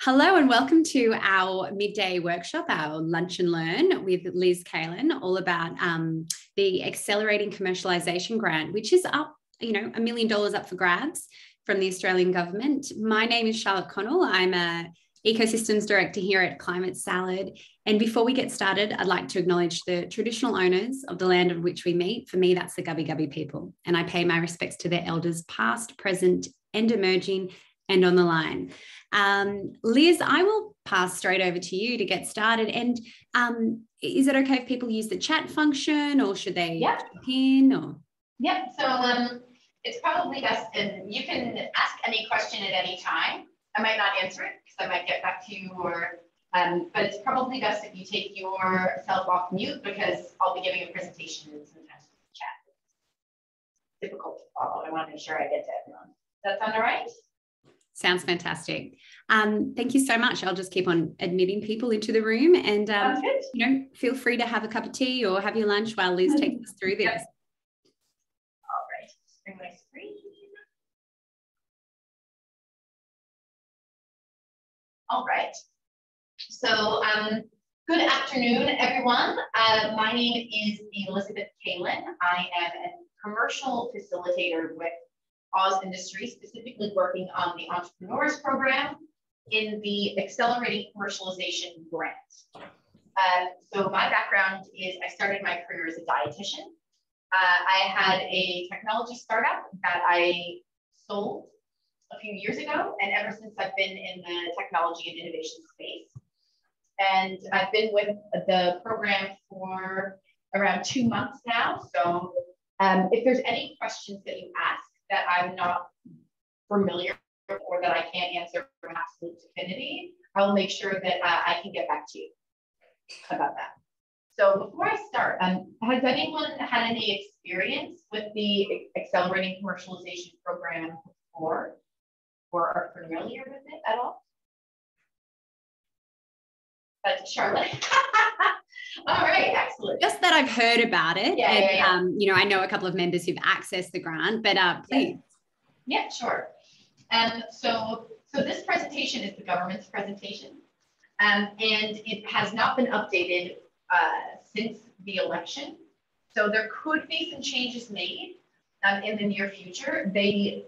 Hello and welcome to our midday workshop, our lunch and learn with Liz Kaelin, all about the Accelerating Commercialisation Grant, which is up, $1 million up for grabs from the Australian government. My name is Charlotte Connell. I'm a Ecosystems Director here at Climate Salad. And before we get started, I'd like to acknowledge the traditional owners of the land on which we meet. For me, that's the Gubbi Gubbi people. And I pay my respects to their elders past, present, and emerging, and on the line. Liz, I will pass straight over to you to get started. And is it okay if people use the chat function, or should they pin? Or? Yep. So it's probably best, and you can ask any question at any time. I might not answer it because I might get back to you, or but it's probably best if you take yourself off mute, because I'll be giving a presentation and sometimes the chat is difficult to follow. I want to make sure I get to everyone. Does that sound all right? Sounds fantastic. Thank you so much. I'll just keep on admitting people into the room, and feel free to have a cup of tea or have your lunch while Liz takes us through this. Yep. All right, just bring my screen. All right. So good afternoon, everyone. My name is Elizabeth Kaelin. I am a commercial facilitator with Industry, specifically working on the Entrepreneurs Program in the Accelerating Commercialization Grant. So my background is I started my career as a dietitian. I had a technology startup that I sold a few years ago, and ever since I've been in the technology and innovation space. And I've been with the program for around 2 months now. So if there's any questions that you ask that I'm not familiar with, or that I can't answer with absolute affinity, I'll make sure that I can get back to you about that. So before I start, has anyone had any experience with the Accelerating Commercialization Program before, or are familiar with it at all? Charlotte. All right, excellent. Just that I've heard about it, I know a couple of members who've accessed the grant, but please. Yeah, sure. So this presentation is the government's presentation, and it has not been updated since the election. So there could be some changes made in the near future. They,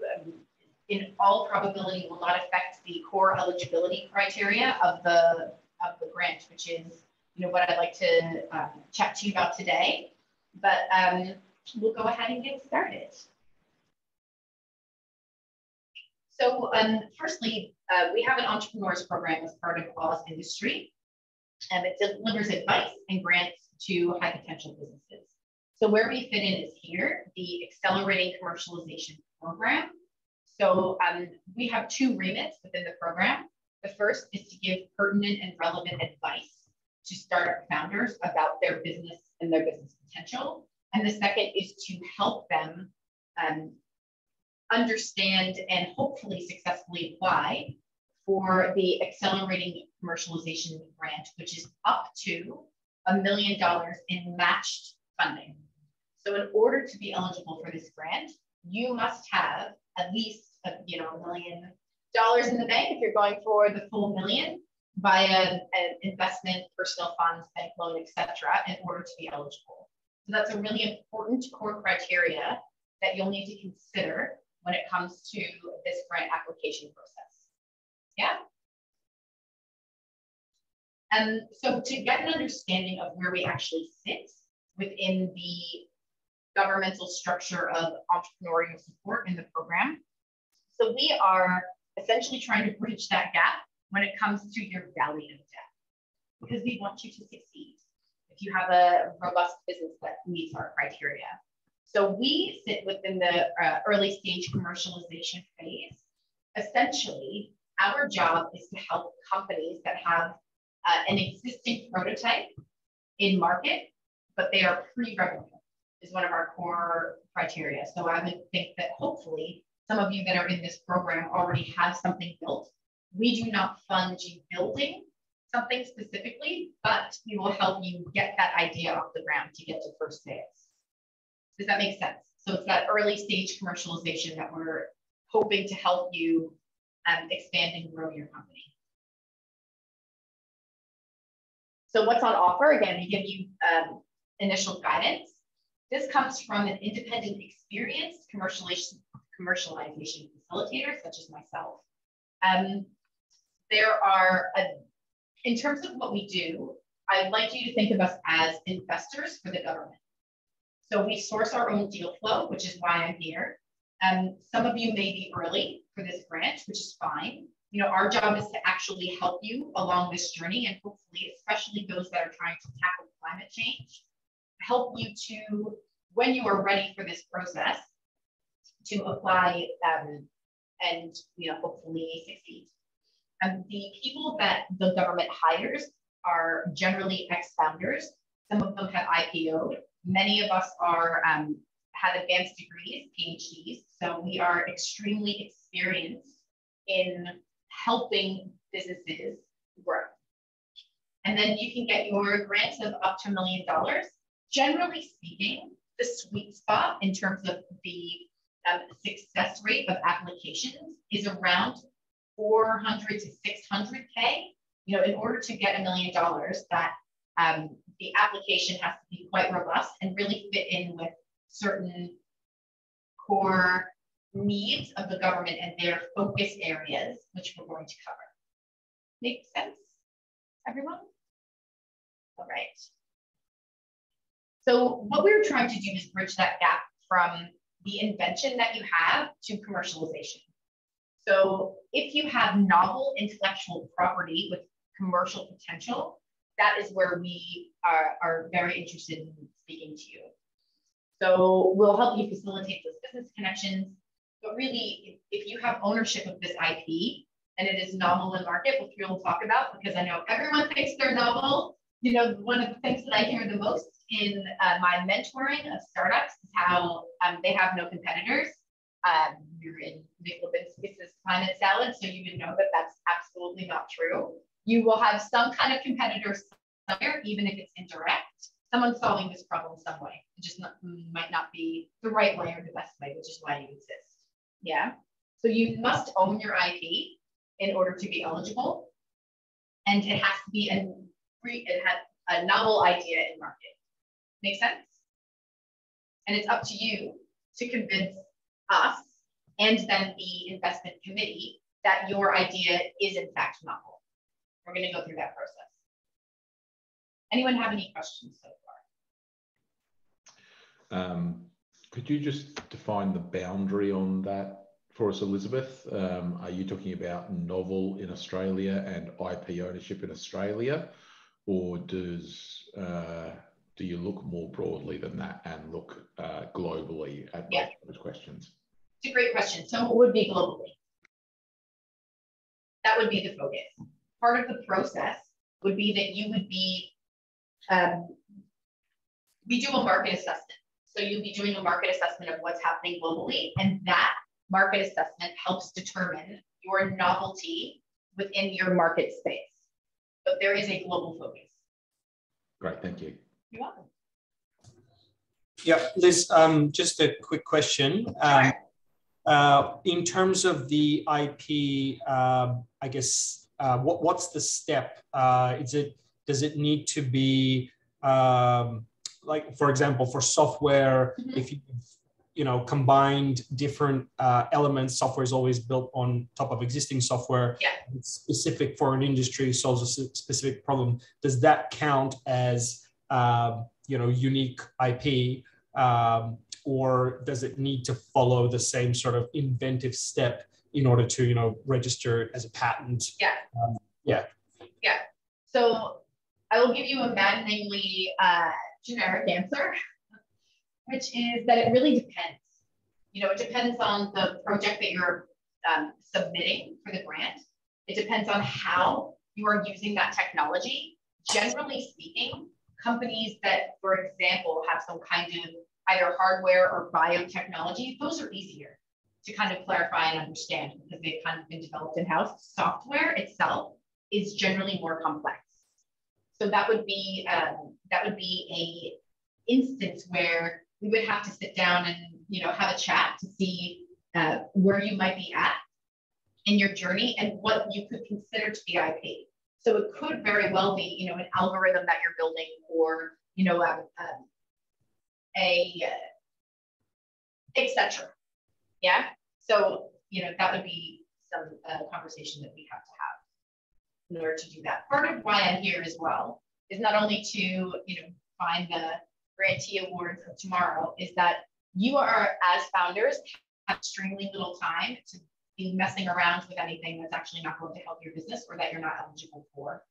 in all probability, will not affect the core eligibility criteria of the grant, which is what I'd like to chat to you about today. But we'll go ahead and get started. So firstly, we have an Entrepreneurs Program as part of Industry, and it delivers advice and grants to high potential businesses. So where we fit in is here, the Accelerating Commercialization Program. So we have 2 remits within the program. The first is to give pertinent and relevant advice to startup founders about their business and their business potential. And the second is to help them understand and hopefully successfully apply for the Accelerating Commercialization Grant, which is up to $1 million in matched funding. So in order to be eligible for this grant, you must have at least $1 million in the bank if you're going for the full $1 million via an investment, personal funds, bank loan, etc., in order to be eligible. So that's a really important core criteria that you'll need to consider when it comes to this grant application process. Yeah. And so to get an understanding of where we actually sit within the governmental structure of entrepreneurial support in the program, so we are essentially trying to bridge that gap when it comes to your valley of death, because we want you to succeed if you have a robust business that meets our criteria. So we sit within the early stage commercialization phase. Essentially, our job is to help companies that have an existing prototype in market, but they are pre-revenue, is one of our core criteria. So I would think that hopefully some of you that are in this program already have something built. We do not fund you building something specifically, but we will help you get that idea off the ground to get to first sales. Does that make sense? So it's that early stage commercialization that we're hoping to help you expand and grow your company. So what's on offer? Again, we give you initial guidance. This comes from an independent, experienced commercialization facilitator, such as myself. There are, in terms of what we do, I'd like you to think of us as investors for the government. So we source our own deal flow, which is why I'm here. Some of you may be early for this grant, which is fine. You know, our job is to actually help you along this journey, and hopefully, especially those that are trying to tackle climate change, help you to, when you are ready for this process, to apply and, you know, hopefully succeed. The people that the government hires are generally ex-founders. Some of them have IPO'd. Many of us are have advanced degrees, PhDs. So we are extremely experienced in helping businesses grow. And then you can get your grants of up to $1 million. Generally speaking, the sweet spot in terms of the success rate of applications is around 400 to 600K. You know, in order to get $1 million, that the application has to be quite robust and really fit in with certain core needs of the government and their focus areas, which we're going to cover. Make sense, everyone? All right. So what we're trying to do is bridge that gap from the invention that you have to commercialization. So if you have novel intellectual property with commercial potential, that is where we are very interested in speaking to you. So we'll help you facilitate those business connections. But really, if you have ownership of this IP and it is novel in market, which we'll talk about, because I know everyone thinks they're novel. You know, one of the things that I hear the most in my mentoring of startups is how they have no competitors. You're in Nick Levinsky's climate salad, so you would know that that's absolutely not true. You will have some kind of competitor somewhere, even if it's indirect. Someone's solving this problem some way. It just might not be the right way or the best way, which is why you exist. Yeah. So you must own your IP in order to be eligible, and it has to be a novel idea in market. Make sense? And it's up to you to convince us and then the investment committee that your idea is in fact novel. We're going to go through that process. Anyone have any questions so far? Could you just define the boundary on that for us, Elizabeth? Are you talking about novel in Australia and IP ownership in Australia, or do you look more broadly than that and look globally at both those questions? It's a great question. So it would be globally. That would be the focus. Part of the process would be that you would be, we do a market assessment. So you'll be doing a market assessment of what's happening globally, and that market assessment helps determine your novelty within your market space. But there is a global focus. Great, thank you. You're welcome. Yeah, Liz, just a quick question. In terms of the IP, I guess, what's the step? Does it need to be, like, for example, for software, if you know, combined different elements, software is always built on top of existing software. Yeah. It's specific for an industry, solves a specific problem. Does that count as, you know, unique IP? Or does it need to follow the same sort of inventive step in order to, you know, register it as a patent? Yeah. Yeah. So I will give you a maddeningly generic answer, which is that it really depends. You know, it depends on the project that you're submitting for the grant. It depends on how you are using that technology. Generally speaking, companies that, for example, have some kind of either hardware or biotechnology, those are easier to kind of clarify and understand because they've kind of been developed in-house. Software itself is generally more complex. So that would be a instance where we would have to sit down and, you know, have a chat to see where you might be at in your journey and what you could consider to be IP. So it could very well be, you know, an algorithm that you're building, or, you know, etc. Yeah. So, you know, that would be some conversation that we have to have in order to do that. Part of why I'm here as well is not only to, you know, find the grantee awards of tomorrow, is that you are, as founders, have extremely little time to be messing around with anything that's actually not going to help your business or that you're not eligible for.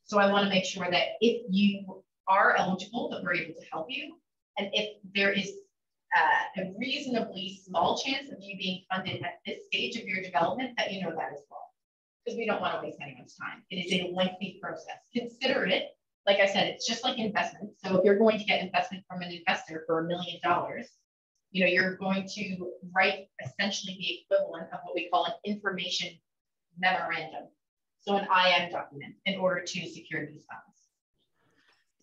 So I want to make sure that if you are eligible, that we're able to help you. And if there is a reasonably small chance of you being funded at this stage of your development, that you know that as well, because we don't want to waste anyone's time. It is a lengthy process. Consider it, like I said, it's just like investment. So if you're going to get investment from an investor for $1 million, you know, you're going to write essentially the equivalent of what we call an information memorandum. So an IM document, in order to secure these funds.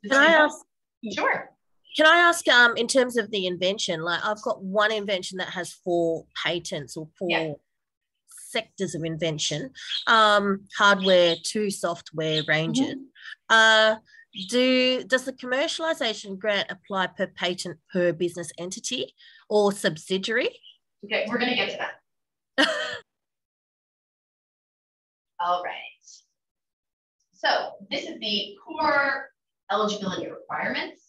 Can I ask? Sure. Can I ask, in terms of the invention, like I've got one invention that has 4 patents or 4 sectors of invention, hardware to software ranges. Does the commercialization grant apply per patent per business entity or subsidiary? Okay, we're going to get to that. All right. So this is the core eligibility requirements.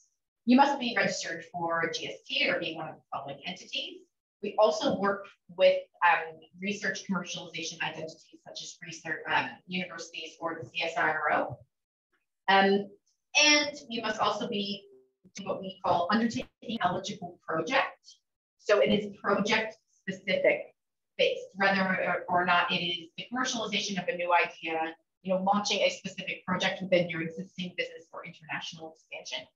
You must be registered for GST or be one of the public entities. We also work with research commercialization identities such as research universities or the CSIRO. And you must also be what we call undertaking eligible project. So it is project specific based, whether or not it is the commercialization of a new idea, you know, launching a specific project within your existing business or international expansion.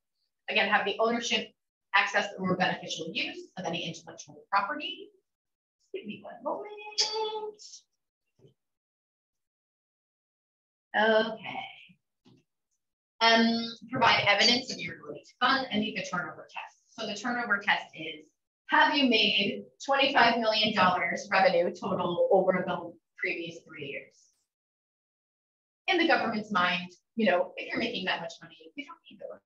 Again, have the ownership, access, or beneficial use of any intellectual property. Give me one moment. Okay. Provide evidence of your ability to fund and meet the turnover test. So the turnover test is, have you made $25 million revenue total over the previous 3 years? In the government's mind, you know, if you're making that much money, you don't need the money.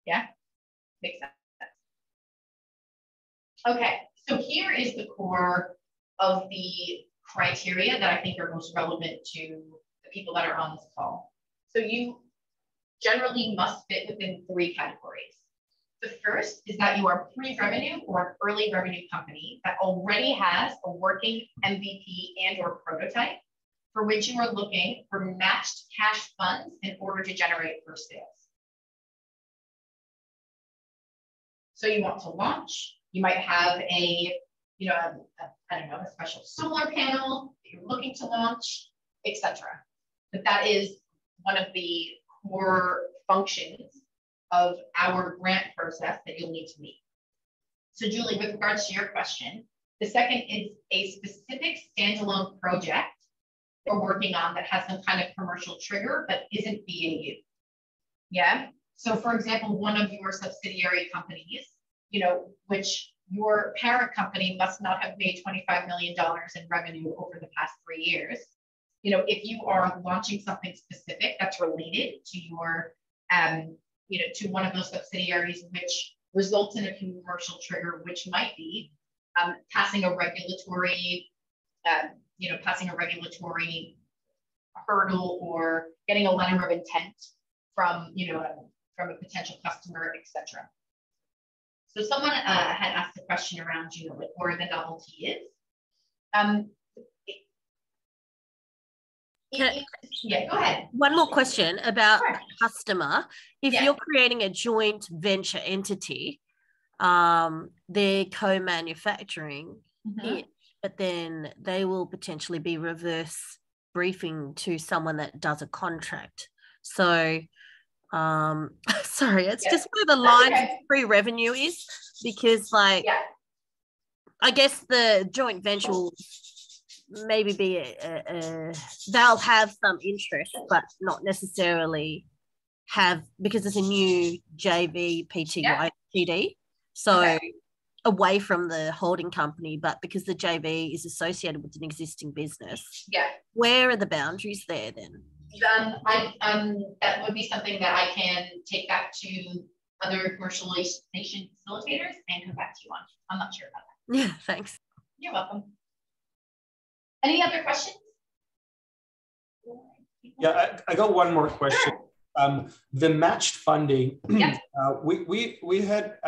Yeah, makes sense. Okay, so here is the core of the criteria that I think are most relevant to the people that are on this call. So you generally must fit within 3 categories. The first is that you are pre-revenue or an early revenue company that already has a working MVP and or prototype for which you are looking for matched cash funds in order to generate first sales. So you want to launch, you might have a, you know, I don't know, a special solar panel that you're looking to launch, etc. But that is one of the core functions of our grant process that you'll need to meet. So Julie, with regards to your question, the second is a specific standalone project we're working on that has some kind of commercial trigger, but isn't BAU. Yeah. So for example, one of your subsidiary companies, you know, which your parent company must not have made $25 million in revenue over the past 3 years. You know, if you are launching something specific that's related to your, you know, to one of those subsidiaries, which results in a commercial trigger, which might be passing a regulatory, you know, passing a regulatory hurdle or getting a letter of intent from, you know, from a potential customer, etc. So someone had asked a question around, you know, like where the novelty is. Yeah, go ahead. One more question about Sure. customer. If you're creating a joint venture entity, they're co-manufacturing it, but then they will potentially be reverse briefing to someone that does a contract. So, sorry, it's just where the line of pre-revenue is, because like, I guess the joint venture will maybe be they'll have some interest, but not necessarily have, because it's a new JV PTY TD. So away from the holding company, but because the JV is associated with an existing business. Yeah. Where are the boundaries there then? That would be something that I can take back to other commercialization facilitators and come back to you on. I'm not sure about that. Yeah, thanks. You're welcome. Any other questions? Yeah, I got one more question. Sure. The matched funding, yep. We had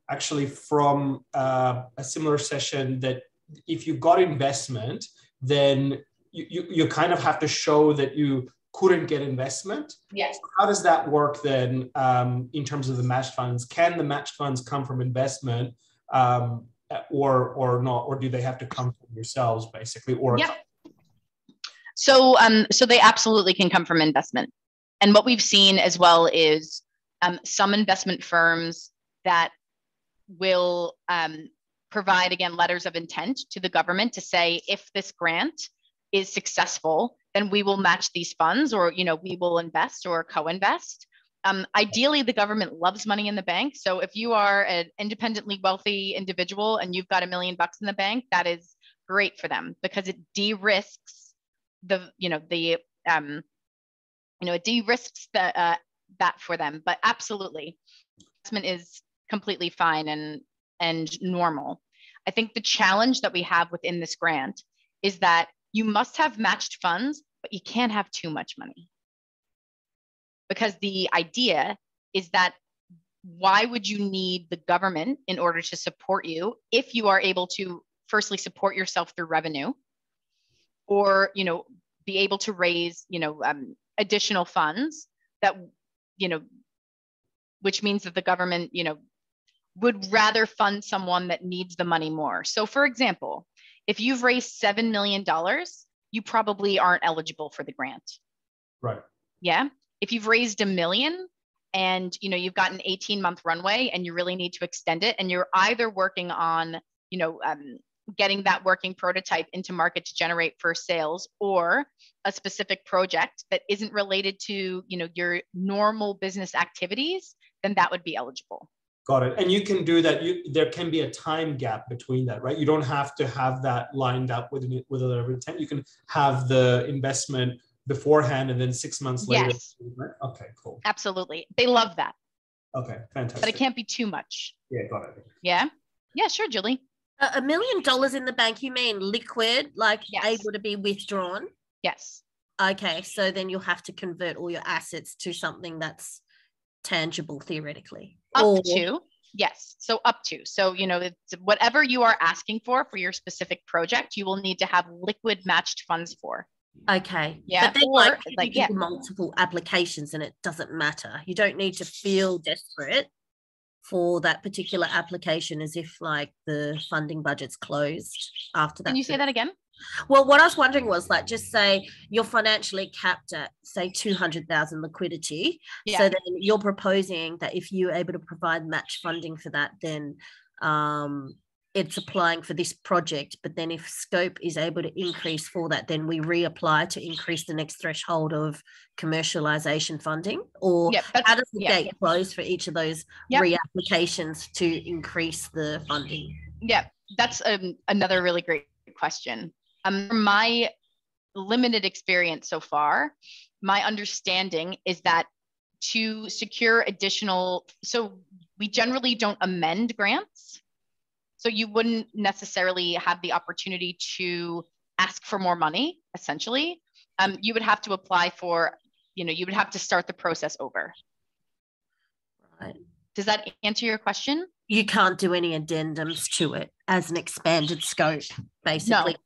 actually from a similar session that if you got investment, then you kind of have to show that you couldn't get investment. Yes. So how does that work then in terms of the matched funds? Can the matched funds come from investment or not, or do they have to come from yourselves basically? Or yep. So they absolutely can come from investment. And what we've seen as well is some investment firms that will provide, again, letters of intent to the government to say, if this grant is successful, then we will match these funds, or, you know, we will invest or co-invest. Ideally, the government loves money in the bank. So if you are an independently wealthy individual and you've got $1 million in the bank, that is great for them because it de-risks it de-risks that for them. But absolutely, investment is completely fine and normal. I think the challenge that we have within this grant is that you must have matched funds, but you can't have too much money. Because the idea is that why would you need the government in order to support you if you are able to firstly support yourself through revenue, or, you know, be able to raise, you know, additional funds that, you know, which means that the government, you know, would rather fund someone that needs the money more. So for example, if you've raised $7 million, you probably aren't eligible for the grant. Right. Yeah. If you've raised $1 million and, you know, you've got an 18-month runway and you really need to extend it, and you're either working on, you know, getting that working prototype into market to generate first sales, or a specific project that isn't related to, you know, your normal business activities, then that would be eligible. Got it. And you can do that. There can be a time gap between that, right? You don't have to have that lined up with a letter of intent. You can have the investment beforehand and then 6 months later. Yes. Right? Okay, cool. Absolutely. They love that. Okay, fantastic. But it can't be too much. Yeah, got it. Yeah. Yeah, sure, Julie. $1 million in the bank, you mean liquid, like yes. able to be withdrawn? Yes. Okay, so then you'll have to convert all your assets to something that's tangible theoretically. Up to, yes. So up to. So, you know, it's whatever you are asking for your specific project, you will need to have liquid matched funds for. Okay. Yeah. But then or like you multiple applications and it doesn't matter. You don't need to feel desperate for that particular application as if like the funding budget's closed after that. Can you say that again? Well, what I was wondering was, like, just say you're financially capped at, say, 200,000 liquidity. Yeah. So then you're proposing that if you're able to provide match funding for that, then it's applying for this project. But then if scope is able to increase for that, then we reapply to increase the next threshold of commercialization funding. Or how does the gate close for each of those reapplications to increase the funding? Yeah, that's another really great question. From my limited experience so far, my understanding is that to secure additional, so we generally don't amend grants. So you wouldn't necessarily have the opportunity to ask for more money, essentially. You would have to apply for, you know, you would have to start the process over. Right. Does that answer your question? You can't do any addendums to it as an expanded scope, basically. No.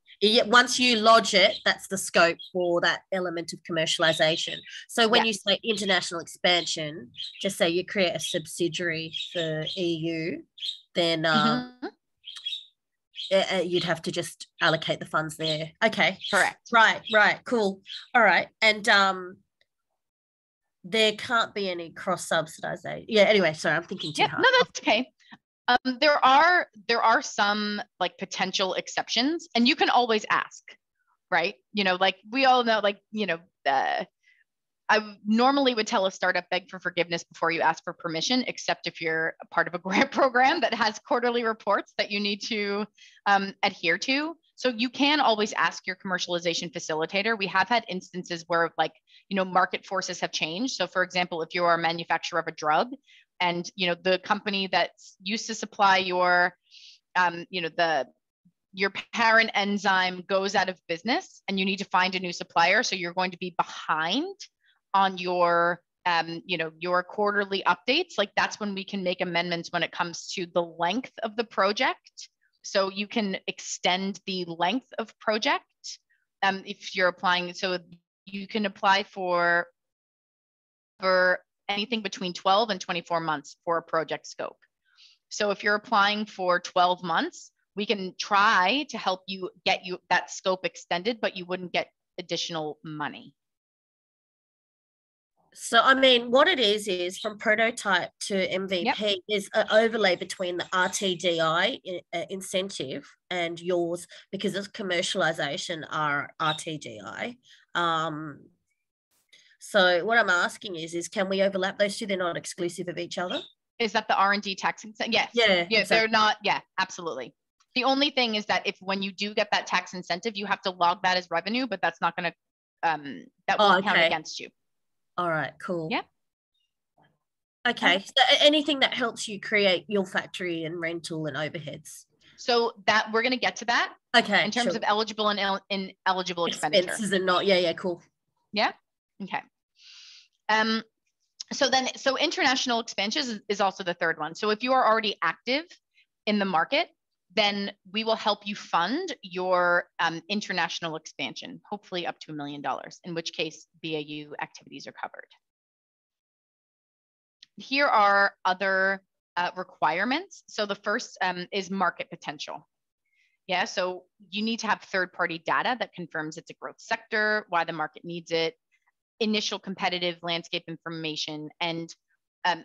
Once you lodge it, that's the scope for that element of commercialization. So when you say international expansion, just say you create a subsidiary for EU, then you'd have to just allocate the funds there. Okay. Correct. Right. Cool. All right. And there can't be any cross-subsidization. Yeah, anyway, sorry, I'm thinking too hard. No, that's okay. There are some like potential exceptions, and you can always ask, right? You know, like we all know, like, you know, I normally would tell a startup beg for forgiveness before you ask for permission, except if you're a part of a grant program that has quarterly reports that you need to adhere to. So you can always ask your commercialization facilitator. We have had instances where like, market forces have changed. So for example, if you are a manufacturer of a drug and, the company that used to supply your, your parent enzyme goes out of business and you need to find a new supplier. So you're going to be behind on your, your quarterly updates. Like that's when we can make amendments when it comes to the length of the project. So you can extend the length of project if you're applying. So you can apply for anything between 12 and 24 months for a project scope. So if you're applying for 12 months, we can try to help you get that scope extended, but you wouldn't get additional money. So, I mean, what it is from prototype to MVP is an overlay between the RTDI incentive and yours, because it's commercialization are RTDI. So what I'm asking is can we overlap those two? They're not exclusive of each other? Is that the R&D tax incentive? Yes. Yeah. Exactly. They're not. Yeah, absolutely. The only thing is that if when you do get that tax incentive, you have to log that as revenue, but that's not going to, that won't count against you. All right, cool. Yeah. Okay. So anything that helps you create your factory and rental and overheads. So that we're going to get to that. Okay. In terms of eligible and ineligible expenditure. Expenses and not. Yeah. Cool. Yeah. Okay. So international expansions is also the third one. So if you are already active in the market, then we will help you fund your international expansion, hopefully up to $1 million, in which case BAU activities are covered. Here are other requirements. So the first is market potential. Yeah, so you need to have third-party data that confirms it's a growth sector, why the market needs it, initial competitive landscape information, and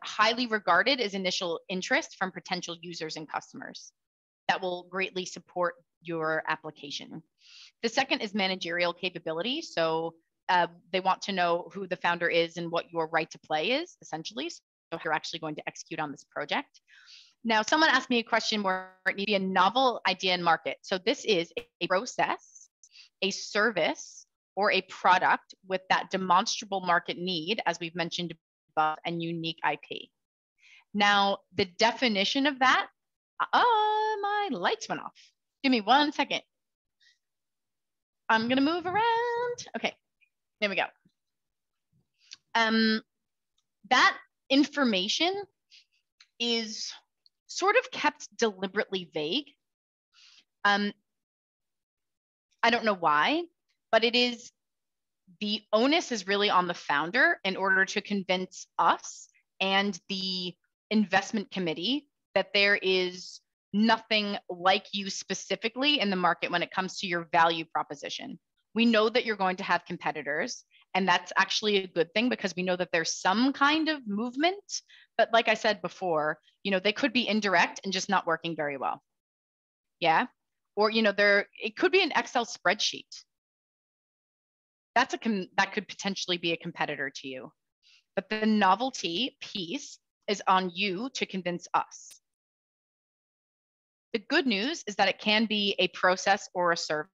highly regarded is initial interest from potential users and customers. That will greatly support your application. The second is managerial capability. So they want to know who the founder is and what your right to play is, essentially. So if you're actually going to execute on this project. Now, someone asked me a question where it needs to be a novel idea and market. So this is a process, a service, or a product with that demonstrable market need, as we've mentioned above, and unique IP. Now, the definition of that, my lights went off. Give me 1 second. I'm gonna move around. Okay, there we go. That information is sort of kept deliberately vague. I don't know why, but it is, the onus is really on the founder in order to convince us and the investment committee that there is nothing like you specifically in the market when it comes to your value proposition. We know that you're going to have competitors, and that's actually a good thing because we know that there's some kind of movement, but like I said before, they could be indirect and just not working very well. Yeah. Or, it could be an Excel spreadsheet. That could potentially be a competitor to you. But the novelty piece is on you to convince us. The good news is that it can be a process or a service,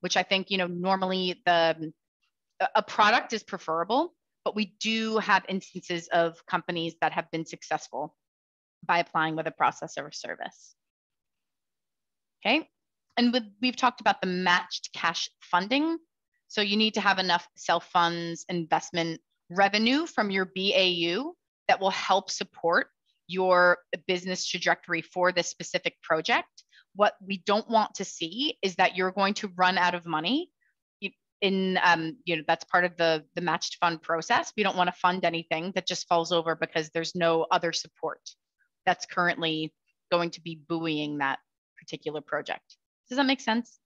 which I think, normally a product is preferable, but we do have instances of companies that have been successful by applying with a process or a service. Okay. And we've talked about the matched cash funding. So you need to have enough self-funds investment revenue from your BAU that will help support your business trajectory for this specific project. What we don't want to see is that you're going to run out of money in, that's part of the matched fund process. We don't want to fund anything that just falls over because there's no other support that's currently going to be buoying that particular project. Does that make sense?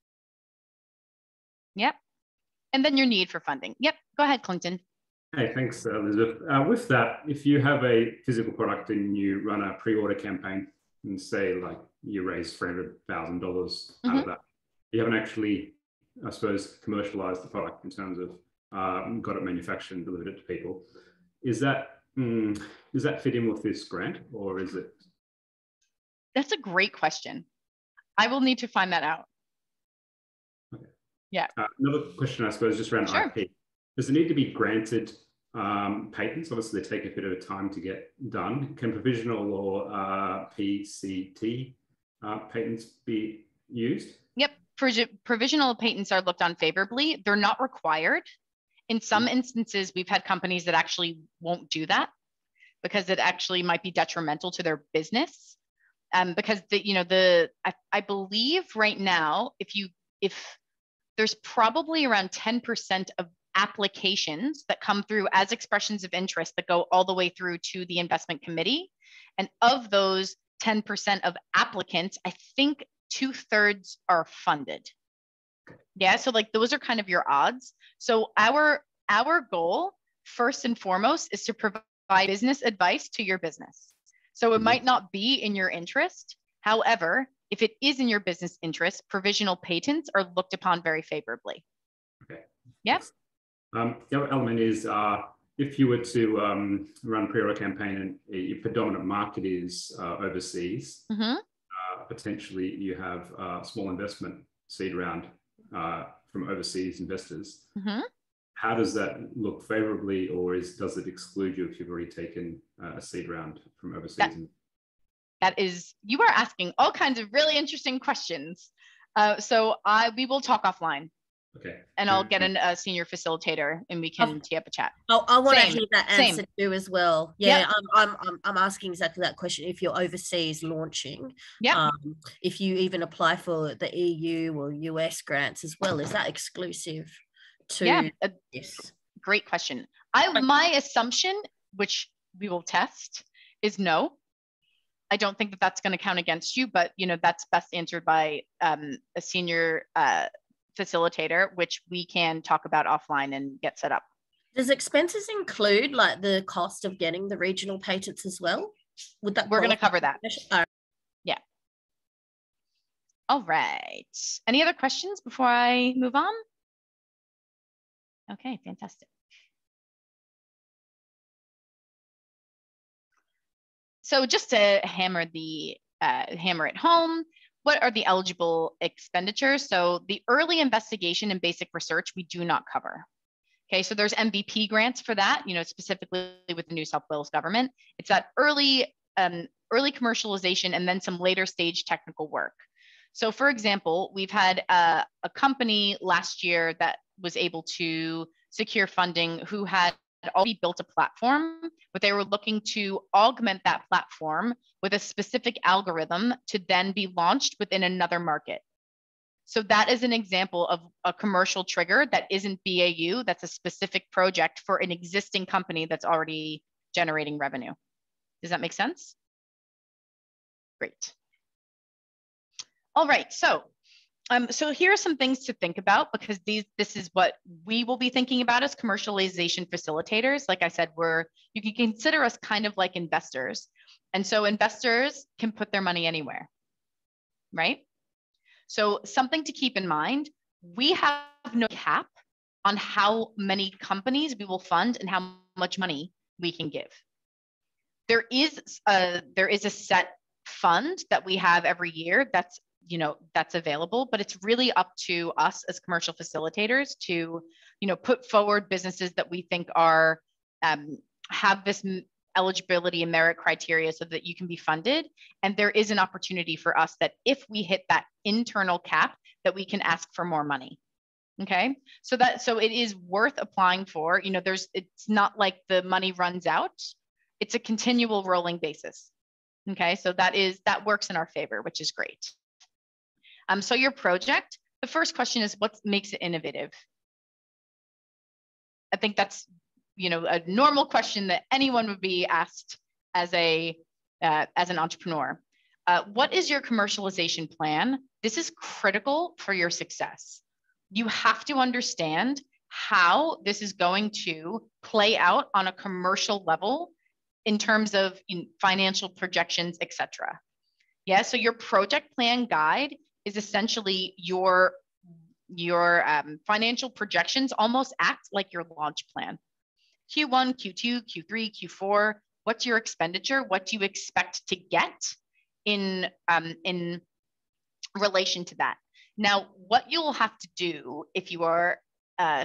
Yep. And then your need for funding. Yep. Go ahead, Clinton. Hey, thanks, Elizabeth. With that, if you have a physical product and you run a pre-order campaign and say like you raise $300,000 out of that, you haven't actually, I suppose, commercialized the product in terms of got it manufactured and delivered it to people. Does that fit in with this grant, or is it? That's a great question. I will need to find that out. Yeah. Another question, I suppose, just around Sure. IP. Does it need to be granted patents? Obviously, they take a bit of time to get done. Can provisional or PCT patents be used? Yep. Provisional patents are looked on favorably. They're not required. In some instances, we've had companies that actually won't do that because it actually might be detrimental to their business. Because I believe right now, if there's probably around 10% of applications that come through as expressions of interest that go all the way through to the investment committee. And of those 10% of applicants, I think 2/3 are funded. Yeah, so like those are kind of your odds. So our goal, first and foremost, is to provide business advice to your business. So it might not be in your interest. However, if it is in your business interest, provisional patents are looked upon very favorably. Okay. Yep. The other element is if you were to run pre-order campaign and your predominant market is overseas, potentially you have a small investment seed round from overseas investors. How does that look favorably, or does it exclude you if you've already taken a seed round from overseas? You are asking all kinds of really interesting questions. So we will talk offline. Okay. And I'll get a senior facilitator and we can tee up a chat. I want to hear that answer too as well. Yeah, yep. I'm asking exactly that question. If you're overseas launching, yeah, if you even apply for the EU or US grants as well, is that exclusive to? Yeah, yes. Great question. My assumption, which we will test, is no. I don't think that that's going to count against you, but that's best answered by a senior facilitator, which we can talk about offline and get set up. Does expenses include like the cost of getting the regional patents as well? Would that? We're going to cover that. Yeah. All right. Any other questions before I move on? Okay, fantastic. So just to hammer it home, what are the eligible expenditures? So the early investigation and basic research, we do not cover. Okay, so there's MVP grants for that, specifically with the New South Wales government. It's that early commercialization and then some later stage technical work. So for example, we've had a company last year that was able to secure funding who had already built a platform, but they were looking to augment that platform with a specific algorithm to then be launched within another market. So that is an example of a commercial trigger that isn't BAU, that's a specific project for an existing company that's already generating revenue. Does that make sense? Great. All right, so here are some things to think about, because this is what we will be thinking about as commercialization facilitators. Like I said, you can consider us kind of like investors. And so investors can put their money anywhere, right? So something to keep in mind, we have no cap on how many companies we will fund and how much money we can give. There is a set fund that we have every year that's available, but it's really up to us as commercial facilitators to, put forward businesses that we think are, have this eligibility and merit criteria so that you can be funded. And there is an opportunity for us that if we hit that internal cap, that we can ask for more money. Okay. So it is worth applying for, it's not like the money runs out. It's a continual rolling basis. Okay. So that works in our favor, which is great. So your project, the first question is what makes it innovative? I think that's, a normal question that anyone would be asked as an entrepreneur. What is your commercialization plan? This is critical for your success. You have to understand how this is going to play out on a commercial level in terms of financial projections, etc. Yeah, so your project plan guide is essentially your financial projections almost act like your launch plan. Q1, Q2, Q3, Q4, what's your expenditure? What do you expect to get in relation to that? Now, what you'll have to do if you are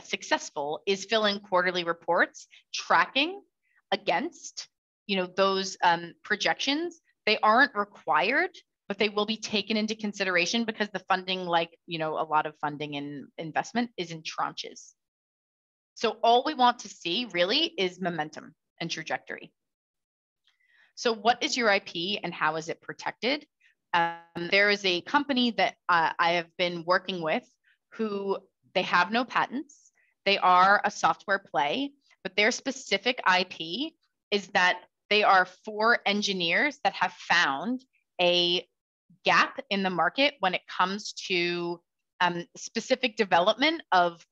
successful is fill in quarterly reports tracking against, those projections. They aren't required, but they will be taken into consideration because the funding, like, a lot of funding in investment is in tranches. So all we want to see really is momentum and trajectory. So what is your IP and how is it protected? There is a company that I have been working with who they have no patents. They are a software play, but their specific IP is that they are 4 engineers that have found a gap in the market when it comes to specific development of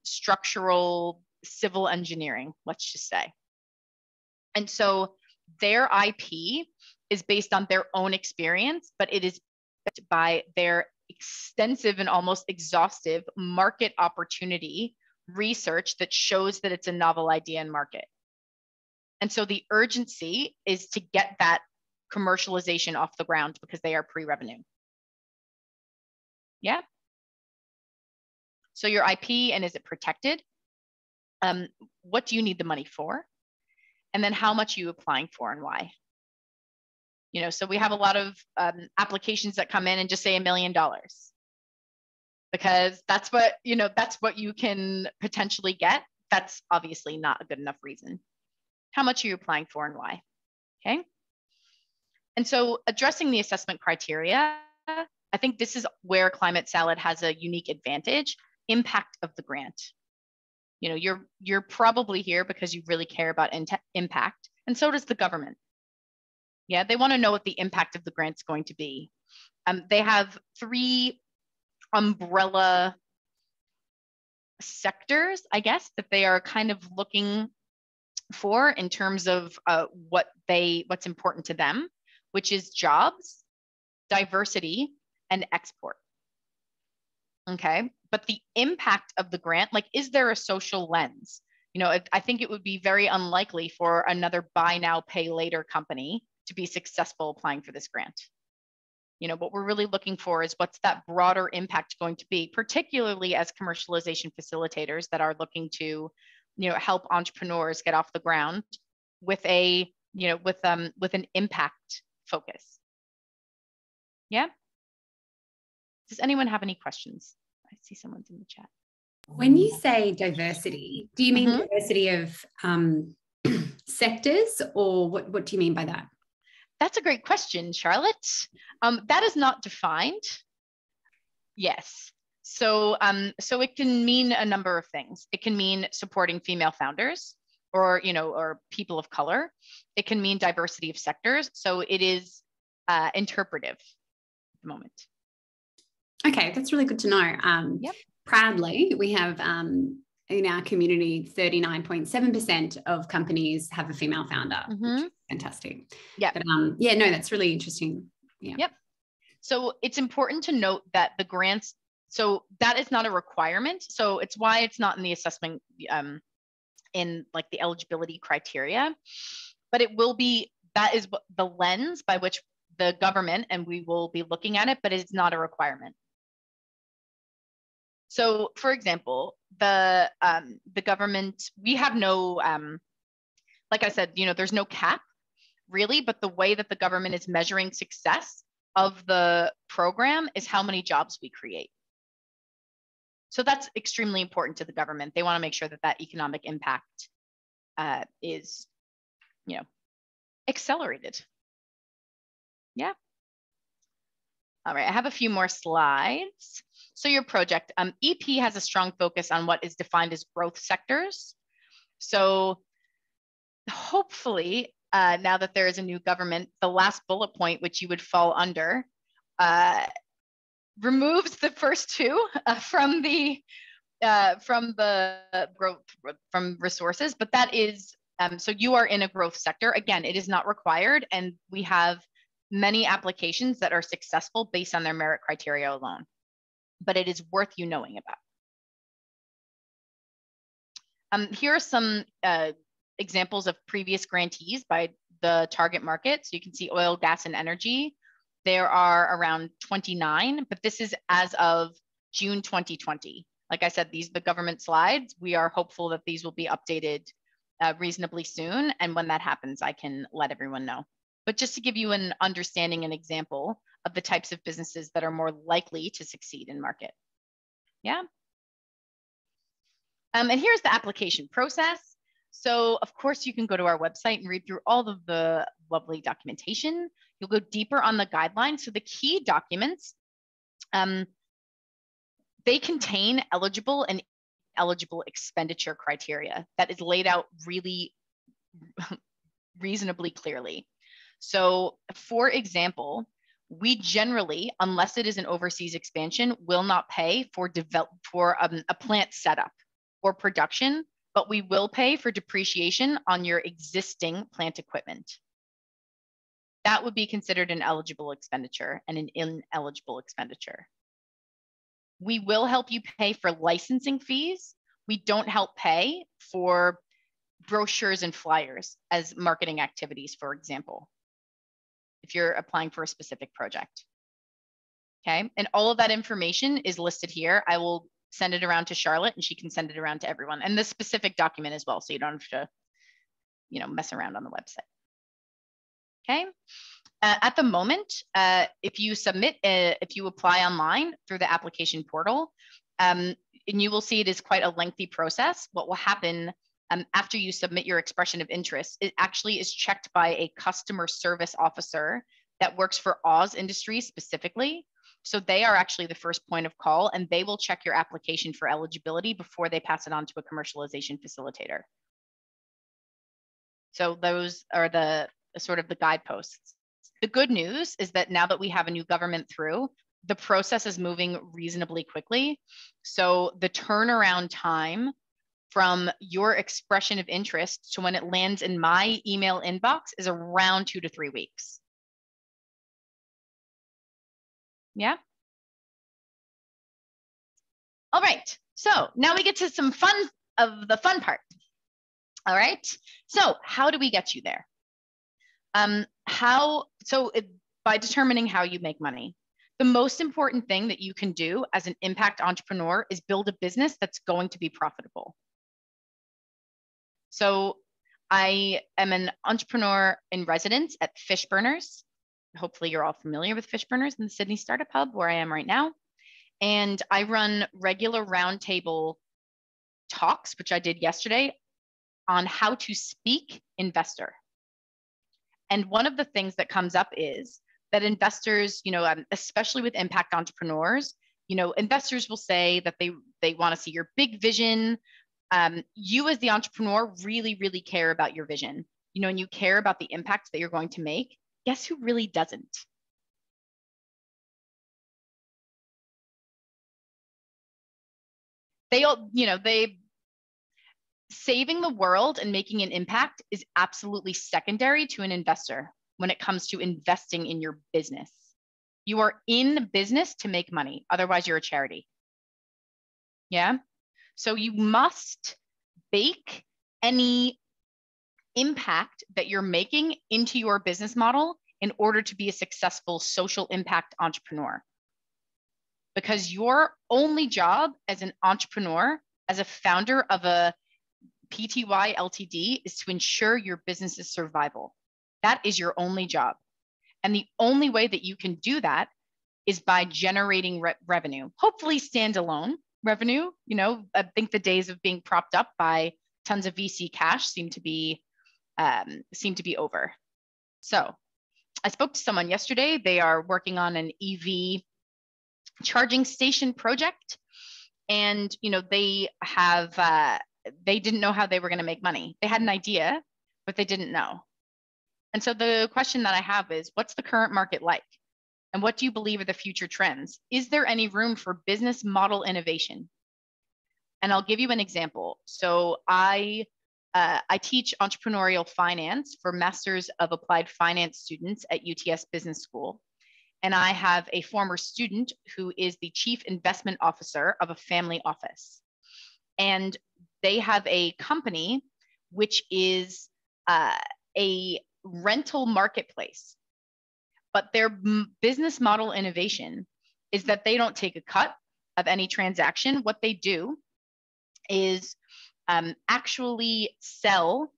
structural civil engineering, let's just say. And so their IP is based on their own experience, but it is backed by their extensive and almost exhaustive market opportunity research that shows that it's a novel idea in market. And so the urgency is to get that commercialization off the ground because they are pre-revenue. Yeah. So your IP, and is it protected? What do you need the money for? And then how much are you applying for and why? So we have a lot of applications that come in and just say $1 million because that's what, that's what you can potentially get. That's obviously not a good enough reason. How much are you applying for and why? Okay. And so addressing the assessment criteria, I think this is where Climate Salad has a unique advantage. Impact of the grant. You're probably here because you really care about impact, and so does the government. Yeah, they want to know what the impact of the grant is going to be. They have 3 umbrella sectors, I guess, that they are kind of looking for in terms of what's important to them, which is jobs, diversity, and export. Okay, but the impact of the grant, like, is there a social lens? I think it would be very unlikely for another buy now, pay later company to be successful applying for this grant. What we're really looking for is what's that broader impact going to be, particularly as commercialization facilitators that are looking to, help entrepreneurs get off the ground with a, with an impact focus. Yeah. Does anyone have any questions? I see someone's in the chat. When you say diversity, do you mean diversity of sectors, or what do you mean by that? That's a great question, Charlotte. That is not defined. Yes. So it can mean a number of things. It can mean supporting female founders or people of color. It can mean diversity of sectors. So it is interpretive at the moment. Okay, that's really good to know. Yep. Proudly, we have in our community, 39.7% of companies have a female founder. Which is fantastic. Yeah. But yeah, no, that's really interesting. Yeah. Yep. So it's important to note that the grants, so that is not a requirement. So it's why it's not in the assessment in like the eligibility criteria, but it will be, that is the lens by which the government, and we will be looking at it, but it's not a requirement. So for example, the government, we have no, like I said, there's no cap really, but the way that the government is measuring success of the program is how many jobs we create. So that's extremely important to the government. They want to make sure that that economic impact is, accelerated. Yeah. All right, I have a few more slides. So your project, EP has a strong focus on what is defined as growth sectors. So hopefully, now that there is a new government, the last bullet point, which you would fall under, removes the first two from the growth from resources, but that is, so you are in a growth sector. Again, it is not required, and we have many applications that are successful based on their merit criteria alone, but it is worth you knowing about. Here are some examples of previous grantees by the target market. So you can see oil, gas, and energy, there are around 29, but this is as of June 2020. Like I said, these are the government slides. We are hopeful that these will be updated reasonably soon. And when that happens, I can let everyone know. But just to give you an understanding, an example of the types of businesses that are more likely to succeed in market. Yeah. And here's the application process. So of course you can go to our website and read through all of the lovely documentation. You'll go deeper on the guidelines. So the key documents, they contain eligible and eligible expenditure criteria that is laid out really reasonably clearly. So for example, we generally, unless it is an overseas expansion, will not pay for a plant setup or production, but we will pay for depreciation on your existing plant equipment. That would be considered an eligible expenditure and an ineligible expenditure. We will help you pay for licensing fees. We don't help pay for brochures and flyers as marketing activities, for example, if you're applying for a specific project. Okay, and all of that information is listed here. I will send it around to Charlotte and she can send it around to everyone, and the specific document as well, so you don't have to, you know, mess around on the website. Okay, at the moment, if you submit, if you apply online through the application portal, and you will see it is quite a lengthy process. What will happen after you submit your expression of interest, it actually is checked by a customer service officer that works for Oz Industries specifically. So they are actually the first point of call, and they will check your application for eligibility before they pass it on to a commercialization facilitator. So those are the sort of the guideposts. The good news is that now that we have a new government through, the process is moving reasonably quickly. So the turnaround time from your expression of interest to when it lands in my email inbox is around 2 to 3 weeks. Yeah. All right. So now we get to some fun of the fun part. All right. So how do we get you there? By determining how you make money. The most important thing that you can do as an impact entrepreneur is build a business that's going to be profitable. So I am an entrepreneur in residence at Fishburners. Hopefully you're all familiar with Fishburners in the Sydney Startup Hub where I am right now. And I run regular roundtable talks, which I did yesterday, on how to speak investor. And one of the things that comes up is that investors, you know, especially with impact entrepreneurs, you know, investors will say that they want to see your big vision. You as the entrepreneur really, really care about your vision, you know, and you care about the impact that you're going to make. Guess who really doesn't? They all, you know, saving the world and making an impact is absolutely secondary to an investor when it comes to investing in your business. You are in the business to make money. Otherwise, you're a charity. Yeah. So you must bake any impact that you're making into your business model in order to be a successful social impact entrepreneur. Because your only job as an entrepreneur, as a founder of a PTY Ltd, is to ensure your business's survival. That is your only job. And the only way that you can do that is by generating revenue, hopefully standalone revenue. You know, I think the days of being propped up by tons of VC cash seem to be over. So I spoke to someone yesterday. They are working on an EV charging station project. And, you know, they didn't know how they were going to make money. They had an idea, but they didn't know. And so the question that I have is, what's the current market like? And what do you believe are the future trends? Is there any room for business model innovation? And I'll give you an example. So I teach entrepreneurial finance for Masters of Applied Finance students at UTS Business School. And I have a former student who is the chief investment officer of a family office. And they have a company which is a rental marketplace but their business model innovation is that they don't take a cut of any transaction. What they do is actually sell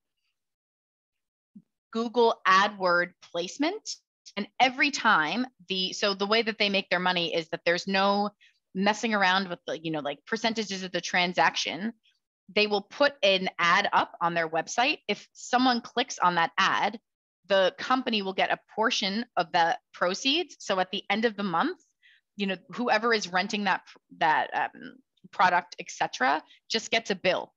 Google AdWord placement. And every time so the way that they make their money is that there's no messing around with the, like percentages of the transaction. They will put an ad up on their website. If someone clicks on that ad, the company will get a portion of the proceeds. So at the end of the month, whoever is renting that product, etc., just gets a bill.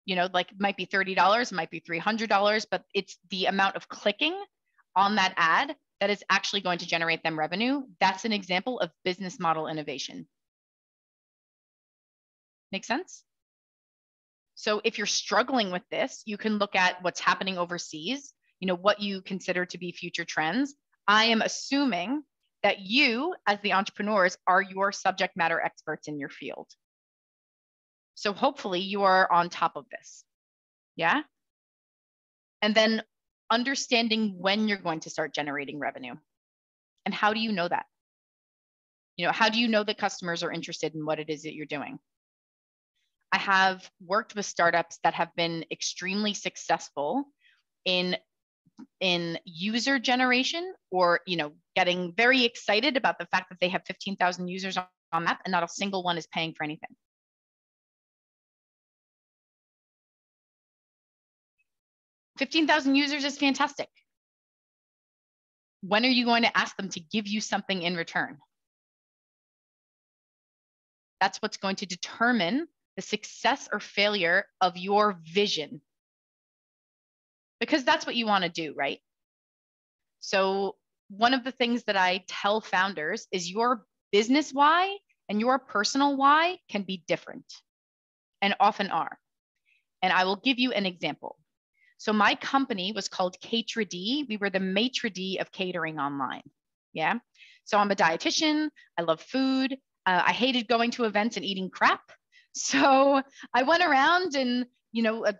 Like it might be $30, it might be $300, but it's the amount of clicking on that ad that is actually going to generate them revenue. That's an example of business model innovation. Make sense? So if you're struggling with this, you can look at what's happening overseas, what you consider to be future trends. I am assuming that you, as the entrepreneurs, are your subject matter experts in your field. So hopefully you are on top of this. Yeah. And then understanding when you're going to start generating revenue. And how do you know that? How do you know that customers are interested in what it is that you're doing? I have worked with startups that have been extremely successful in user generation, or getting very excited about the fact that they have 15,000 users on that and not a single one is paying for anything. $15,000 users is fantastic. When are you going to ask them to give you something in return? That's what's going to determine the success or failure of your vision. Because that's what you want to do, right? So one of the things that I tell founders is your business why and your personal why can be different, and often are. And I will give you an example. So my company was called Cater D. We were the maitre d' of catering online. Yeah. So I'm a dietitian. I love food. I hated going to events and eating crap. So I went around and,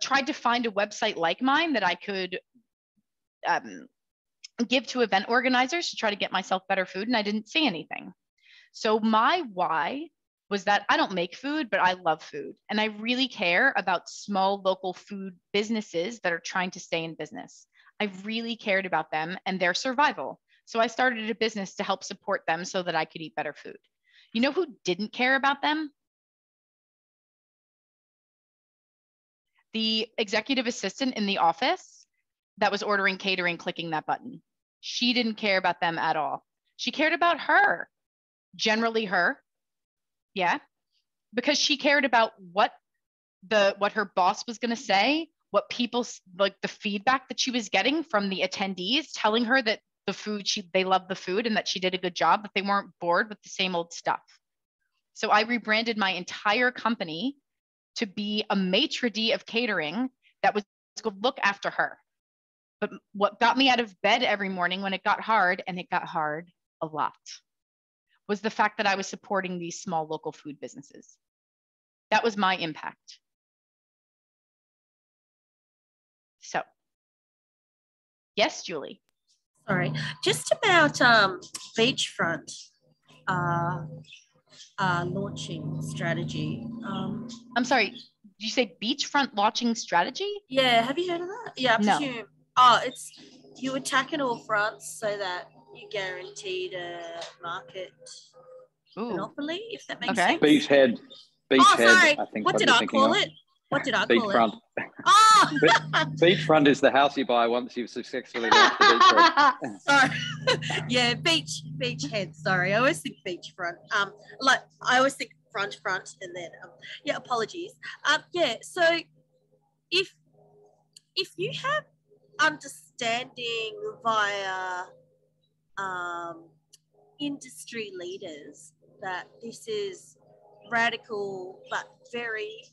tried to find a website like mine that I could give to event organizers to try to get myself better food. And I didn't see anything. So my why was that I don't make food, but I love food. And I really care about small local food businesses that are trying to stay in business. I really cared about them and their survival. So I started a business to help support them so that I could eat better food. You know who didn't care about them? The executive assistant in the office that was ordering catering, clicking that button. She didn't care about them at all. She cared about her, generally her. Yeah, because she cared about what her boss was going to say, what people, like the feedback that she was getting from the attendees, telling her that the food, they loved the food and that she did a good job, that they weren't bored with the same old stuff. So I rebranded my entire company to be a maitre d' of catering that was going to look after her. But what got me out of bed every morning when it got hard, and it got hard a lot, was the fact that I was supporting these small local food businesses. That was my impact. So, yes, Julie. Sorry, just about beachfront launching strategy. I'm sorry, did you say beachfront launching strategy? Yeah, have you heard of that? Yeah, I presume. No. Oh, it's you attack on all fronts so that you guaranteed a market monopoly, if that makes sense. Beachhead. Sorry. I think what did I call it? What did I call it? Beachfront. Oh! Beachfront is the house you buy once you've successfully launched the beachfront. Sorry. Yeah, beachhead. Sorry, I always think beachfront. Like I always think front, and then yeah. Apologies. Yeah. So if you have understanding via industry leaders that this is radical but very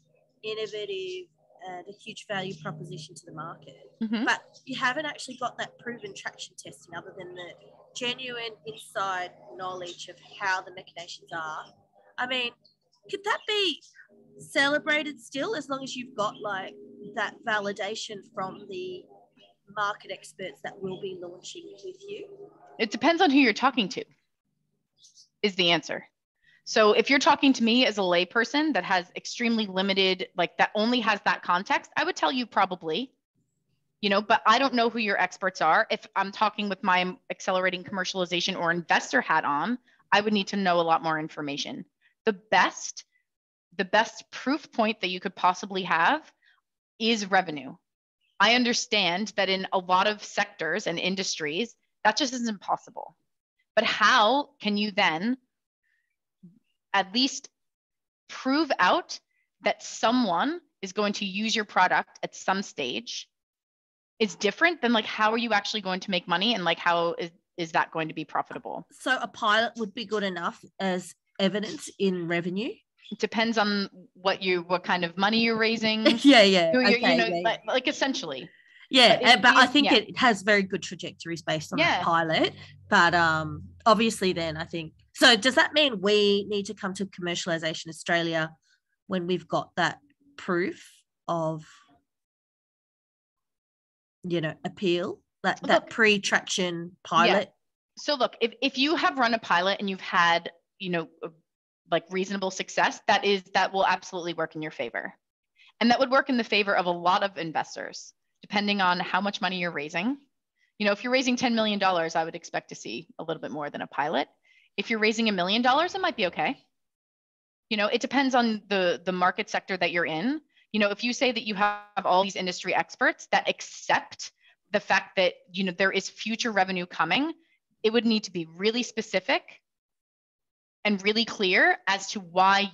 innovative and a huge value proposition to the market, but you haven't actually got that proven traction testing other than the genuine inside knowledge of how the machinations are. I mean, could that be celebrated still as long as you've got like that validation from the market experts that will be launching with you? It depends on who you're talking to, is the answer. So if you're talking to me as a layperson that has extremely limited, like that only has that context, I would tell you probably, you know, but I don't know who your experts are. If I'm talking with my accelerating commercialization or investor hat on, I would need to know a lot more information. The best proof point that you could possibly have is revenue. I understand that in a lot of sectors and industries, that just isn't possible. But how can you then at least prove out that someone is going to use your product at some stage is different than like, how are you actually going to make money, and like, how is that going to be profitable? So a pilot would be good enough as evidence in revenue? It depends on what kind of money you're raising. Yeah. Who Okay, you know, yeah. like essentially. Yeah, but I think it has very good trajectories based on that pilot. But obviously then I think, so does that mean we need to come to Commercialization Australia when we've got that proof of, you know, appeal, that pre-traction pilot? Yeah. So look, if you have run a pilot and you've had, you know, like reasonable success, that will absolutely work in your favor. And that would work in the favor of a lot of investors, depending on how much money you're raising. You know, if you're raising $10 million, I would expect to see a little bit more than a pilot. If you're raising $1 million, it might be okay. You know, it depends on the market sector that you're in. You know, if you say that you have all these industry experts that accept the fact that, you know, there is future revenue coming, it would need to be really specific and really clear as to why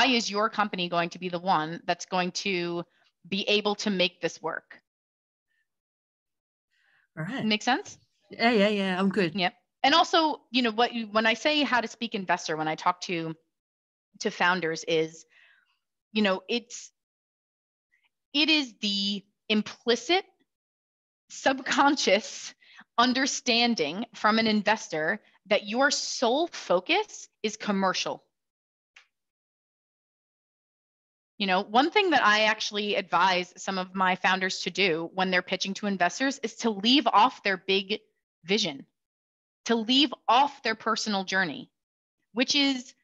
is your company going to be the one that's going to be able to make this work? All right. Make sense? Yeah. I'm good. Yep. And also, you know, when I say how to speak investor, when I talk to founders, is, you know, it is the implicit subconscious understanding from an investor that your sole focus is commercial. You know, one thing that I actually advise some of my founders to do when they're pitching to investors is to leave off their big vision, to leave off their personal journey, which is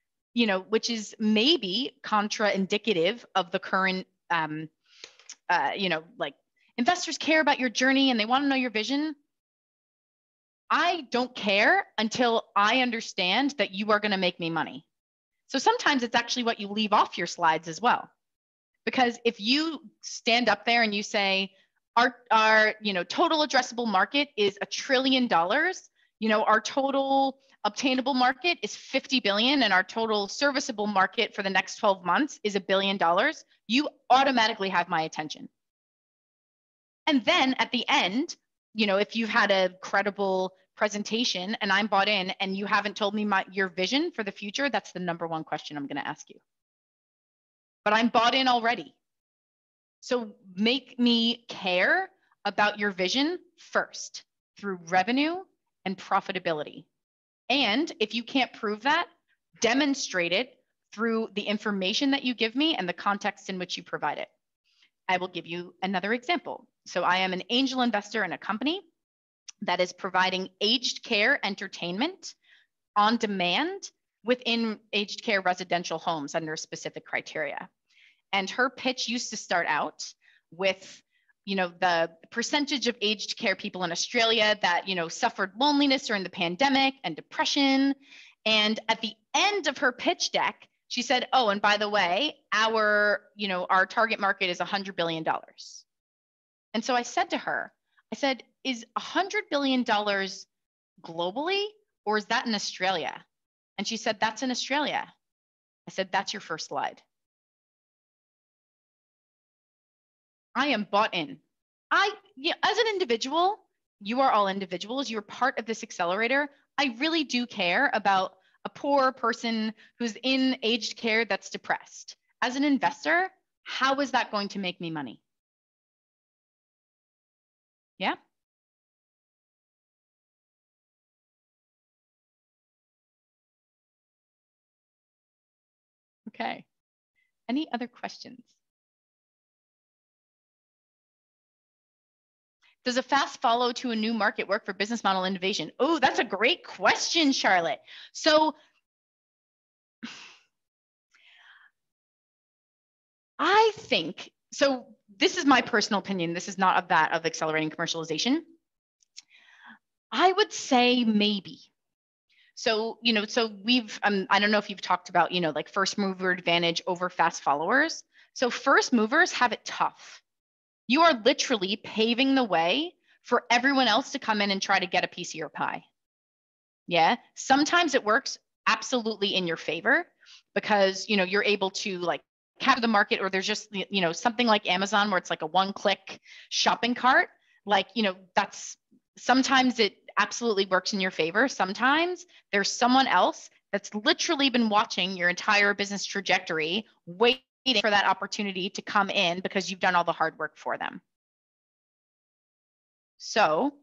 maybe contraindicative of the current, you know, like investors care about your journey and they want to know your vision. I don't care until I understand that you are going to make me money. So sometimes it's actually what you leave off your slides as well. Because if you stand up there and you say, our you know, total addressable market is $1 trillion, you know, our total obtainable market is 50 billion, and our total serviceable market for the next 12 months is $1 billion, you automatically have my attention. And then at the end, you know, if you've had a credible presentation and I'm bought in and you haven't told me your vision for the future, that's the number one question I'm going to ask you. But I'm bought in already. So make me care about your vision first through revenue and profitability. And if you can't prove that, demonstrate it through the information that you give me and the context in which you provide it. I will give you another example. So I am an angel investor in a company that is providing aged care entertainment on demand within aged care residential homes under specific criteria. And her pitch used to start out with, you know, the percentage of aged care people in Australia that, you know, suffered loneliness during the pandemic and depression. And at the end of her pitch deck, she said, oh, and by the way, our target market is $100 billion. And so I said to her, is $100 billion globally, or is that in Australia? And she said, that's in Australia. I said, that's your first slide. I am bought in. As an individual, you are all individuals. You're part of this accelerator. I really do care about a poor person who's in aged care that's depressed. As an investor, how is that going to make me money? Yeah. Okay. Any other questions? Does a fast follow to a new market work for business model innovation? Oh, that's a great question, Charlotte. So I think, so this is my personal opinion. This is not of that of accelerating commercialization. I would say maybe. So, you know, so we've, I don't know if you've talked about, you know, like first mover advantage over fast followers. So first movers have it tough. You are literally paving the way for everyone else to come in and try to get a piece of your pie. Yeah. Sometimes it works absolutely in your favor because, you know, you're able to like capture the market, or there's just, you know, something like Amazon where it's like a one-click shopping cart. Like, you know, that's sometimes it absolutely works in your favor. Sometimes there's someone else that's literally been watching your entire business trajectory, waiting for that opportunity to come in because you've done all the hard work for them. So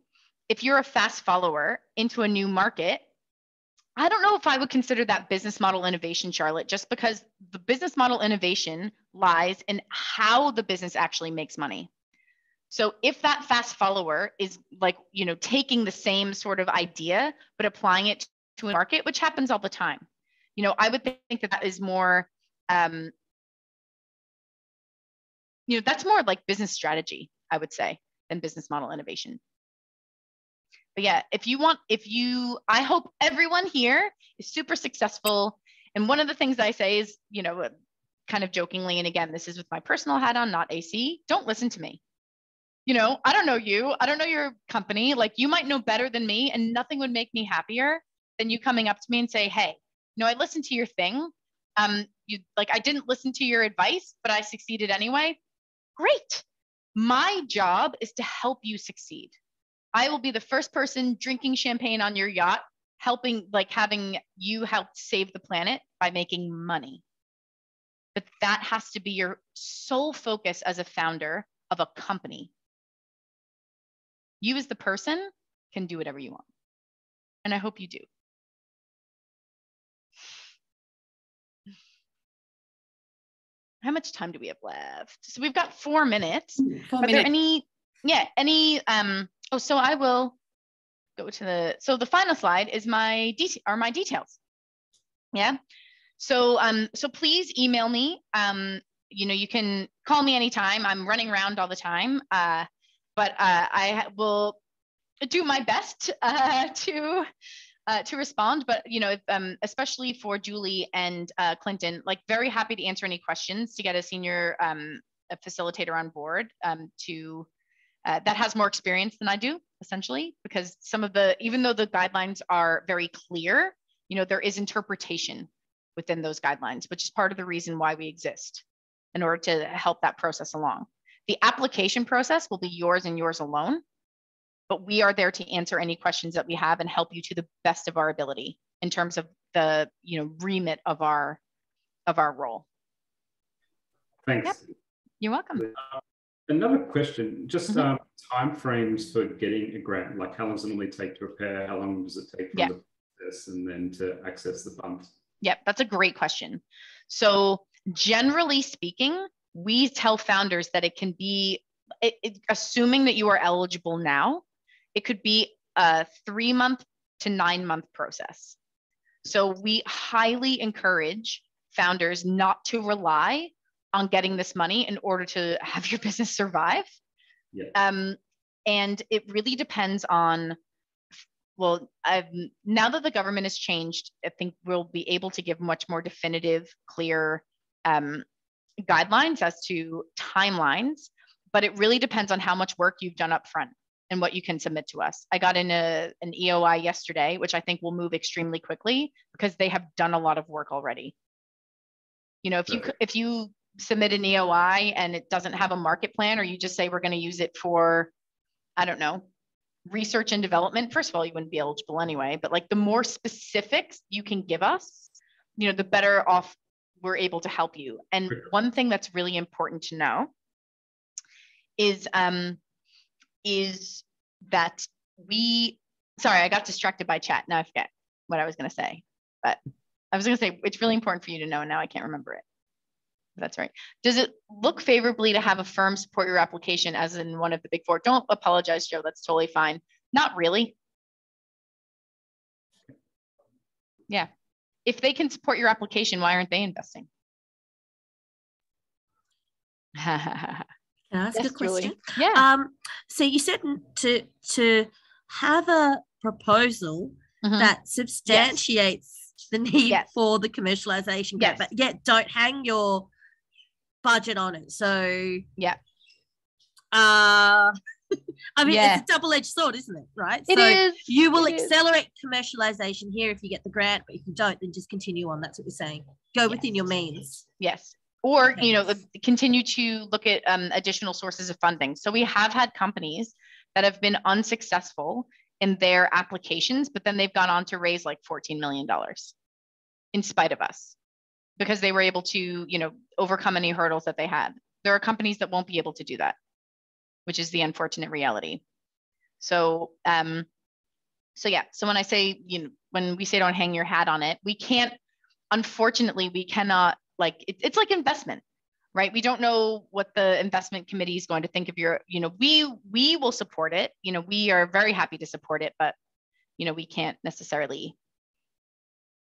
if you're a fast follower into a new market, I don't know if I would consider that business model innovation, Charlotte, just because the business model innovation lies in how the business actually makes money. So if that fast follower is like, you know, taking the same sort of idea, but applying it to a market, which happens all the time, you know, I would think that that is more, you know, that's more like business strategy, I would say, than business model innovation. But yeah, I hope everyone here is super successful. And one of the things I say is, you know, kind of jokingly, and again, this is with my personal hat on, not AC, don't listen to me. You know, I don't know you, I don't know your company. Like, you might know better than me, and nothing would make me happier than you coming up to me and say, hey, you know, I listened to your thing. I didn't listen to your advice, but I succeeded anyway. Great. My job is to help you succeed. I will be the first person drinking champagne on your yacht, having you help save the planet by making money. But that has to be your sole focus as a founder of a company. You as the person can do whatever you want. And I hope you do. How much time do we have left? So we've got 4 minutes. 4 Are there minutes. so I will go to the final slide is my details. Yeah. So please email me. You know, you can call me anytime. I'm running around all the time. But I will do my best to respond. But, you know, especially for Julie and Clinton, like, very happy to answer any questions to get a senior a facilitator on board that has more experience than I do, essentially, because even though the guidelines are very clear, you know, there is interpretation within those guidelines, which is part of the reason why we exist, in order to help that process along. The application process will be yours and yours alone, but we are there to answer any questions that we have and help you to the best of our ability in terms of the, you know, remit of our role. Thanks. Yep. You're welcome. Another question, just timeframes for getting a grant. Like, how long does it normally take to prepare? How long does it take from the process and then to access the funds? Yep, that's a great question. So generally speaking, we tell founders that it can be, assuming that you are eligible now, it could be a 3-month to 9-month process. So we highly encourage founders not to rely on getting this money in order to have your business survive. Yeah. And it really depends on, well, now that the government has changed, I think we'll be able to give much more definitive, clear guidelines as to timelines, but it really depends on how much work you've done up front and what you can submit to us. I got in an EOI yesterday, which I think will move extremely quickly because they have done a lot of work already. You know, if you submit an EOI and it doesn't have a market plan, or you just say we're going to use it for, I don't know, research and development, first of all, you wouldn't be eligible anyway, but like, the more specifics you can give us, you know, the better off we're able to help you. And one thing that's really important to know is that sorry, I got distracted by chat. Now I forget what I was going to say, but I was going to say, it's really important for you to know, and now I can't remember it. That's right. Does it look favorably to have a firm support your application as in one of the big four? Don't apologize, Joe. That's totally fine. Not really. Yeah. If they can support your application, why aren't they investing? Can I ask Yes, a question? Julie. Yeah. So you said to have a proposal that substantiates the need for the commercialization grant, but yet don't hang your budget on it. So yeah. I mean, it's a double-edged sword, isn't it? Right? It is. You will accelerate commercialization here if you get the grant, but if you don't, then just continue on. That's what we're saying. Go within your means. Yes. Or, you know, continue to look at additional sources of funding. So we have had companies that have been unsuccessful in their applications, but then they've gone on to raise like $14 million in spite of us because they were able to, you know, overcome any hurdles that they had. There are companies that won't be able to do that, which is the unfortunate reality. So, so when I say, you know, when we say don't hang your hat on it, we can't, unfortunately, we cannot, like, it's like investment, right? We don't know what the investment committee is going to think of your, you know, we will support it. You know, we are very happy to support it, but, you know, we can't necessarily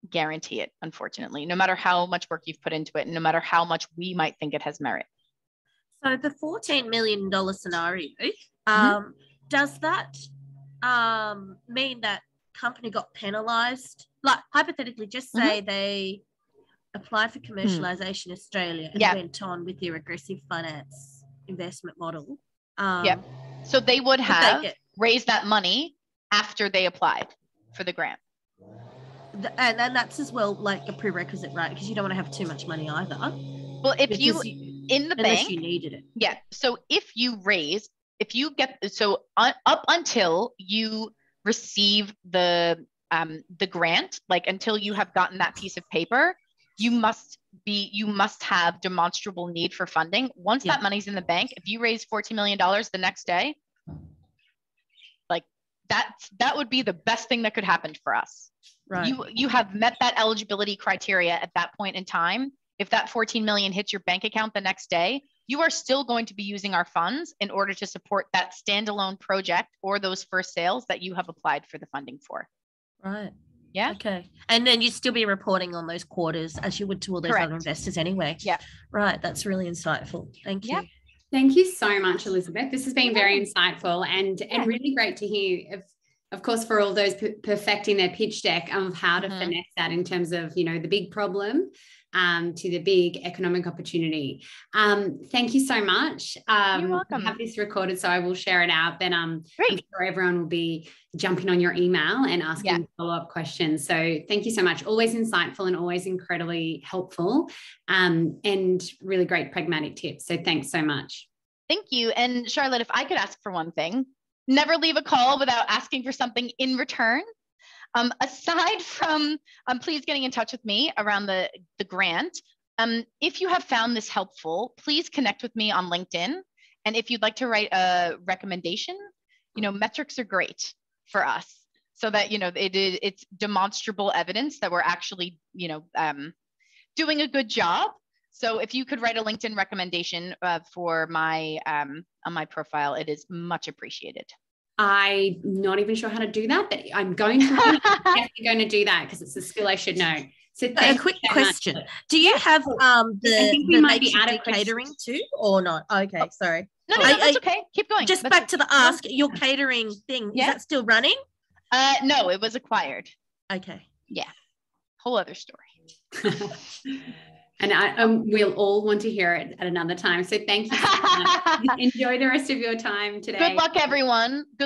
guarantee it, unfortunately, no matter how much work you've put into it, and no matter how much we might think it has merit. So the $14 million scenario, does that mean that company got penalized? Like hypothetically, just say they applied for commercialization Australia and went on with their aggressive finance investment model. So they would have raised that money after they applied for the grant. And that's as well like a prerequisite, right? Because you don't want to have too much money either. Well, if you in the unless bank, you needed it. Yeah. So if you raise, if you get, so up until you receive the grant, like until you have gotten that piece of paper, you must have demonstrable need for funding. Once that money's in the bank, if you raise $14 million the next day, like that would be the best thing that could happen for us. Right. You have met that eligibility criteria at that point in time. If that 14 million hits your bank account the next day, you are still going to be using our funds in order to support that standalone project or those first sales that you have applied for the funding for. Right. Yeah. Okay. And then you'd still be reporting on those quarters as you would to all those other investors anyway. Yeah. Right. That's really insightful. Thank you. Yep. Thank you so much, Elizabeth. This has been very insightful and really great to hear, of course, for all those perfecting their pitch deck of how to finesse that in terms of, you know, the big problem to the big economic opportunity. Thank you so much. You're welcome. I have this recorded, so I will share it out. Then I'm sure everyone will be jumping on your email and asking follow-up questions. So thank you so much. Always insightful and always incredibly helpful and really great pragmatic tips. So thanks so much. Thank you. And Charlotte, if I could ask for one thing, never leave a call without asking for something in return. Aside from please getting in touch with me around the grant, if you have found this helpful, please connect with me on LinkedIn. And if you'd like to write a recommendation, you know, metrics are great for us so that, you know, it's demonstrable evidence that we're actually, you know, doing a good job. So if you could write a LinkedIn recommendation for my on my profile, it is much appreciated. I'm not even sure how to do that, but I'm going to definitely going to do that because it's a skill I should know. So a quick question. Do you have I think we might be out of catering too or not? Okay, sorry. No, that's okay. Keep going. Just back to the ask, your catering thing, is that still running? No, it was acquired. Okay. Yeah. Whole other story. And we'll all want to hear it at another time. So thank you so much. Enjoy the rest of your time today. Good luck, everyone. Good